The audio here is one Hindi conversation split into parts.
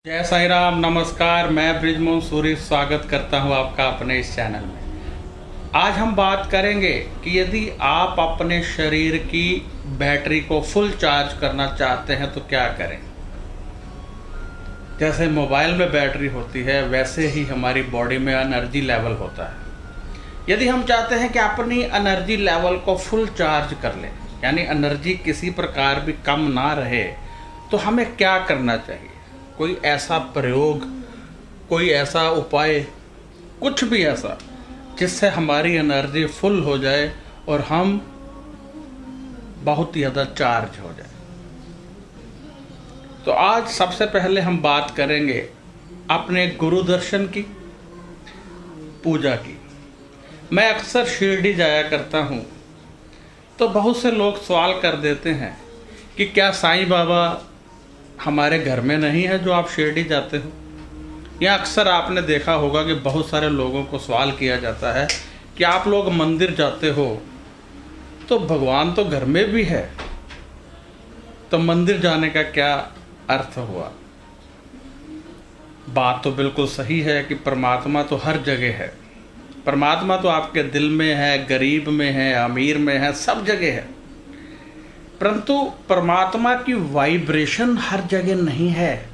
जय साई राम, नमस्कार। मैं ब्रिजमोहन सूरी स्वागत करता हूं आपका अपने इस चैनल में। आज हम बात करेंगे कि यदि आप अपने शरीर की बैटरी को फुल चार्ज करना चाहते हैं तो क्या करें। जैसे मोबाइल में बैटरी होती है वैसे ही हमारी बॉडी में एनर्जी लेवल होता है। यदि हम चाहते हैं कि अपनी एनर्जी लेवल को फुल चार्ज कर लें, यानी एनर्जी किसी प्रकार भी कम ना रहे, तो हमें क्या करना चाहिए। कोई ऐसा प्रयोग, कोई ऐसा उपाय, कुछ भी ऐसा जिससे हमारी एनर्जी फुल हो जाए और हम बहुत ज़्यादा चार्ज हो जाए। तो आज सबसे पहले हम बात करेंगे अपने गुरु दर्शन की, पूजा की। मैं अक्सर शिरडी जाया करता हूँ, तो बहुत से लोग सवाल कर देते हैं कि क्या साईं बाबा हमारे घर में नहीं है जो आप शिरडी जाते हो। या अक्सर आपने देखा होगा कि बहुत सारे लोगों को सवाल किया जाता है कि आप लोग मंदिर जाते हो तो भगवान तो घर में भी है, तो मंदिर जाने का क्या अर्थ हुआ। बात तो बिल्कुल सही है कि परमात्मा तो हर जगह है। परमात्मा तो आपके दिल में है, गरीब में है, अमीर में है, सब जगह है। परंतु परमात्मा की वाइब्रेशन हर जगह नहीं है।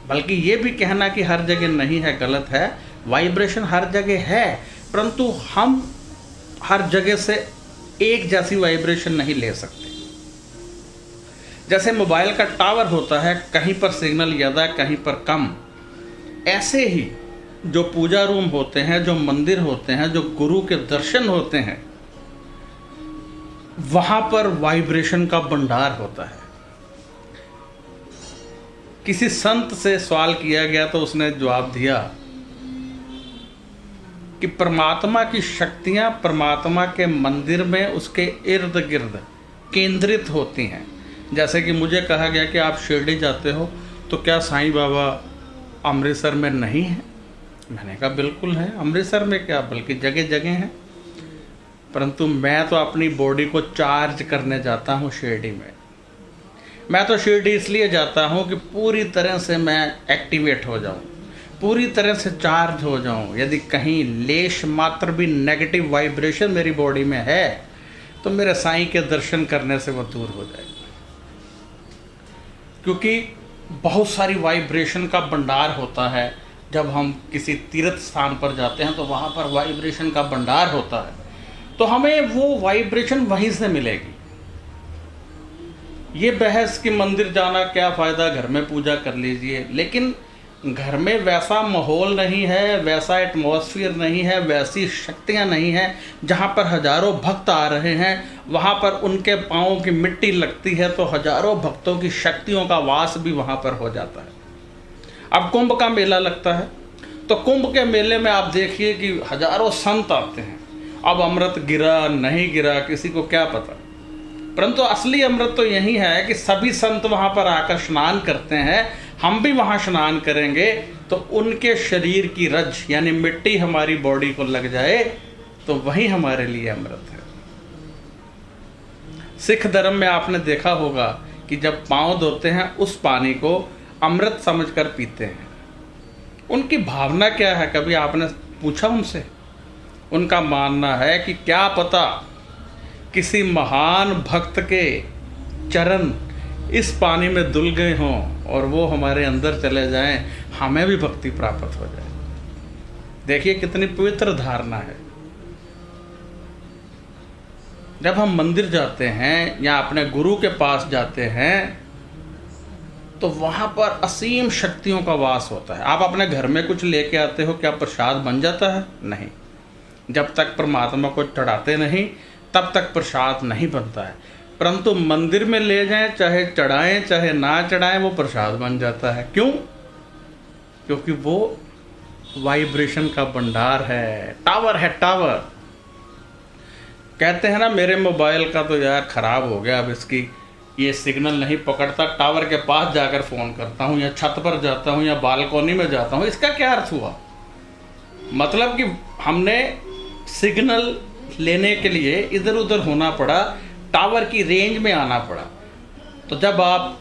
बल्कि ये भी कहना कि हर जगह नहीं है गलत है। वाइब्रेशन हर जगह है, परंतु हम हर जगह से एक जैसी वाइब्रेशन नहीं ले सकते। जैसे मोबाइल का टावर होता है, कहीं पर सिग्नल ज़्यादा, कहीं पर कम। ऐसे ही जो पूजा रूम होते हैं, जो मंदिर होते हैं, जो गुरु के दर्शन होते हैं, वहां पर वाइब्रेशन का भंडार होता है। किसी संत से सवाल किया गया तो उसने जवाब दिया कि परमात्मा की शक्तियां परमात्मा के मंदिर में उसके इर्द गिर्द केंद्रित होती हैं। जैसे कि मुझे कहा गया कि आप शिरडी जाते हो तो क्या साईं बाबा अमृतसर में नहीं है। मैंने कहा बिल्कुल है, अमृतसर में क्या बल्कि जगह जगह है। परंतु मैं तो अपनी बॉडी को चार्ज करने जाता हूँ शिरडी में। मैं तो शिरडी इसलिए जाता हूँ कि पूरी तरह से मैं एक्टिवेट हो जाऊँ, पूरी तरह से चार्ज हो जाऊँ। यदि कहीं लेश मात्र भी नेगेटिव वाइब्रेशन मेरी बॉडी में है तो मेरे साईं के दर्शन करने से वो दूर हो जाएगी। क्योंकि बहुत सारी वाइब्रेशन का भंडार होता है। जब हम किसी तीर्थ स्थान पर जाते हैं तो वहाँ पर वाइब्रेशन का भंडार होता है, तो हमें वो वाइब्रेशन वहीं से मिलेगी। ये बहस कि मंदिर जाना क्या फ़ायदा, घर में पूजा कर लीजिए। लेकिन घर में वैसा माहौल नहीं है, वैसा एटमॉस्फेयर नहीं है, वैसी शक्तियाँ नहीं हैं। जहाँ पर हजारों भक्त आ रहे हैं, वहाँ पर उनके पाँवों की मिट्टी लगती है तो हजारों भक्तों की शक्तियों का वास भी वहाँ पर हो जाता है। अब कुंभ का मेला लगता है, तो कुंभ के मेले में आप देखिए कि हजारों संत आते हैं। अब अमृत गिरा नहीं गिरा किसी को क्या पता, परंतु असली अमृत तो यही है कि सभी संत वहाँ पर आकर स्नान करते हैं। हम भी वहाँ स्नान करेंगे तो उनके शरीर की रज यानी मिट्टी हमारी बॉडी को लग जाए तो वही हमारे लिए अमृत है। सिख धर्म में आपने देखा होगा कि जब पाँव धोते हैं उस पानी को अमृत समझकर पीते हैं। उनकी भावना क्या है, कभी आपने पूछा उनसे? उनका मानना है कि क्या पता किसी महान भक्त के चरण इस पानी में धुल गए हों और वो हमारे अंदर चले जाएं, हमें भी भक्ति प्राप्त हो जाए। देखिए कितनी पवित्र धारणा है। जब हम मंदिर जाते हैं या अपने गुरु के पास जाते हैं तो वहाँ पर असीम शक्तियों का वास होता है। आप अपने घर में कुछ लेके आते हो, क्या प्रसाद बन जाता है? नहीं। जब तक परमात्मा को चढ़ाते नहीं तब तक प्रसाद नहीं बनता है। परंतु मंदिर में ले जाएं, चाहे चढ़ाएं चाहे ना चढ़ाएं, वो प्रसाद बन जाता है। क्यों? क्योंकि वो वाइब्रेशन का भंडार है, टावर है, टावर। कहते हैं ना मेरे मोबाइल का तो यार ख़राब हो गया, अब इसकी ये सिग्नल नहीं पकड़ता, टावर के पास जाकर फ़ोन करता हूँ या छत पर जाता हूँ या बालकोनी में जाता हूँ। इसका क्या अर्थ हुआ? मतलब कि हमने सिग्नल लेने के लिए इधर उधर होना पड़ा, टावर की रेंज में आना पड़ा। तो जब आप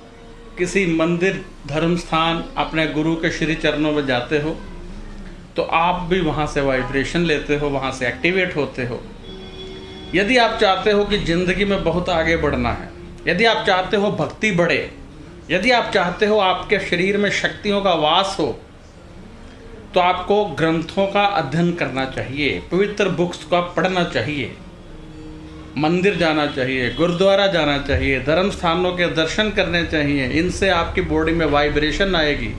किसी मंदिर धर्म स्थान अपने गुरु के श्री चरणों में जाते हो तो आप भी वहाँ से वाइब्रेशन लेते हो, वहाँ से एक्टिवेट होते हो। यदि आप चाहते हो कि ज़िंदगी में बहुत आगे बढ़ना है, यदि आप चाहते हो भक्ति बढ़े, यदि आप चाहते हो आपके शरीर में शक्तियों का वास हो, तो आपको ग्रंथों का अध्ययन करना चाहिए, पवित्र बुक्स को पढ़ना चाहिए, मंदिर जाना चाहिए, गुरुद्वारा जाना चाहिए, धर्म स्थानों के दर्शन करने चाहिए। इनसे आपकी बॉडी में वाइब्रेशन आएगी,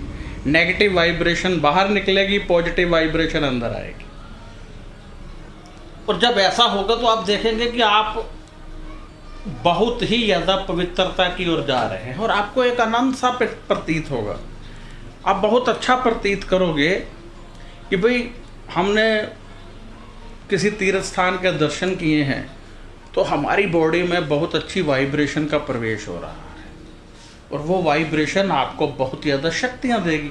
नेगेटिव वाइब्रेशन बाहर निकलेगी, पॉजिटिव वाइब्रेशन अंदर आएगी। और जब ऐसा होगा तो आप देखेंगे कि आप बहुत ही ज़्यादा पवित्रता की ओर जा रहे हैं और आपको एक आनंद सा प्रतीत होगा। आप बहुत अच्छा प्रतीत करोगे कि भाई हमने किसी तीर्थ स्थान के दर्शन किए हैं तो हमारी बॉडी में बहुत अच्छी वाइब्रेशन का प्रवेश हो रहा है और वो वाइब्रेशन आपको बहुत ज़्यादा शक्तियाँ देगी।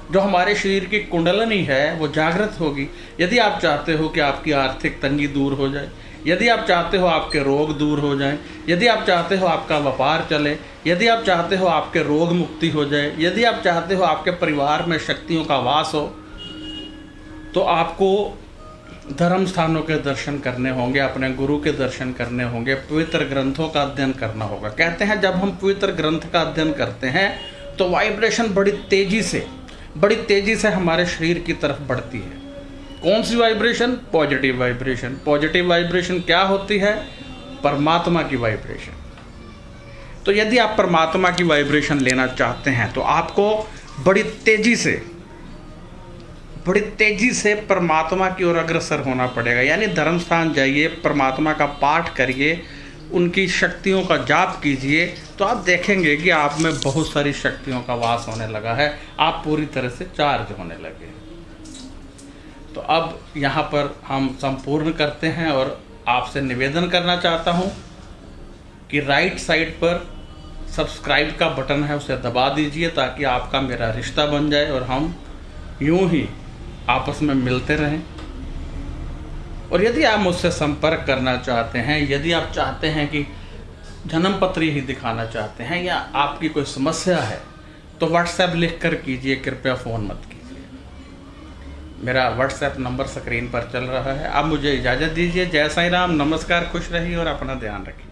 जो हमारे शरीर की कुंडलनी है वो जागृत होगी। यदि आप चाहते हो कि आपकी आर्थिक तंगी दूर हो जाए, यदि आप चाहते हो आपके रोग दूर हो जाएं, यदि आप चाहते हो आपका व्यापार चले, यदि आप चाहते हो आपके रोग मुक्ति हो जाए, यदि आप चाहते हो आपके परिवार में शक्तियों का वास हो, तो आपको धर्म स्थानों के दर्शन करने होंगे, अपने गुरु के दर्शन करने होंगे, पवित्र ग्रंथों का अध्ययन करना होगा। कहते हैं जब हम पवित्र ग्रंथ का अध्ययन करते हैं तो वाइब्रेशन बड़ी तेजी से हमारे शरीर की तरफ बढ़ती है। कौन सी vibration? Positive vibration. Positive vibration क्या होती है? परमात्मा की वाइब्रेशन। तो यदि आप परमात्मा की वाइब्रेशन लेना चाहते हैं तो आपको बड़ी तेजी से परमात्मा की ओर अग्रसर होना पड़ेगा। यानी धर्म स्थान जाइए, परमात्मा का पाठ करिए, उनकी शक्तियों का जाप कीजिए, तो आप देखेंगे कि आप में बहुत सारी शक्तियों का वास होने लगा है, आप पूरी तरह से चार्ज होने लगे। तो अब यहाँ पर हम संपूर्ण करते हैं और आपसे निवेदन करना चाहता हूँ कि राइट साइड पर सब्सक्राइब का बटन है, उसे दबा दीजिए ताकि आपका मेरा रिश्ता बन जाए और हम यूं ही आपस में मिलते रहें। और यदि आप मुझसे संपर्क करना चाहते हैं, यदि आप चाहते हैं कि जन्म पत्री ही दिखाना चाहते हैं या आपकी कोई समस्या है, तो व्हाट्सएप लिख कर कीजिए, कृपया फ़ोन मत कीजिए। मेरा व्हाट्सएप नंबर स्क्रीन पर चल रहा है। अब मुझे इजाज़त दीजिए। जय साईं राम, नमस्कार, खुश रहिए और अपना ध्यान रखिए।